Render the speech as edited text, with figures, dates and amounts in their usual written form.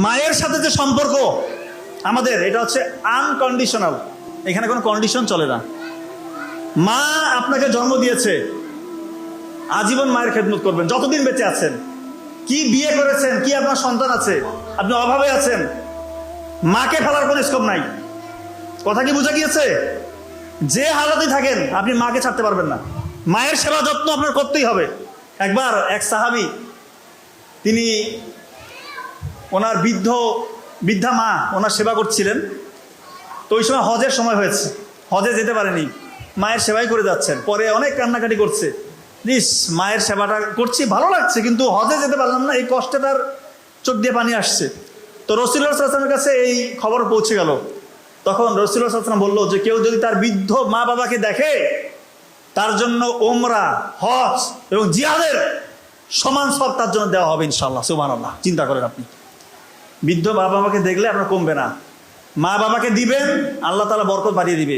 মায়ের সাথে যে সম্পর্ক আমাদের, এটা হচ্ছে আনকন্ডিশনাল। এখানে কোনো কন্ডিশন চলে না। মা আপনাকে জন্ম দিয়েছে, আজীবন মায়ের খেদমত করবেন যতদিন বেঁচে আছেন। কি বিয়ে করেছেন, কি আপনার সন্তান আছে, আপনি অভাবে আছেন, মাকে ফেলার কোনো স্কোপ নাই। কথা কি বোঝা গিয়েছে? যে হালতে থাকেন আপনি মাকে ছাড়তে পারবেন না। মায়ের সেবা যত্ন আপনার করতেই হবে। একবার এক সাহাবী, তিনি ওনার বৃদ্ধা মা ওনার সেবা করছিলেন। তো ওই সময় হজের সময় হয়েছে, হজে যেতে পারেনি, মায়ের সেবাই করে যাচ্ছেন। পরে অনেক কান্নাকাটি করছে, ইস মায়ের সেবাটা করছি ভালো লাগছে, কিন্তু হজে যেতে পারলাম না, এই কষ্টে তার চোখ দিয়ে পানি আসছে। তো রাসূলুল্লাহ সাল্লাল্লাহু আলাইহি ওয়াসাল্লামের কাছে এই খবর পৌঁছে গেল। তখন রাসূলুল্লাহ সাল্লাল্লাহু আলাইহি ওয়াসাল্লাম বললো যে কেউ যদি তার বৃদ্ধ মা বাবাকে দেখে, তার জন্য উমরা, হজ এবং জিহাদের সমান সব তার জন্য দেওয়া হবে ইনশাআল্লাহ। সুবহানাল্লাহ। চিন্তা করেন আপনি, বৃদ্ধ মা বাবাকে দেখলে আপনার কমবে না, মা বাবাকে দিবেন, আল্লাহ তাআলা বরকত বাড়িয়ে দিবে।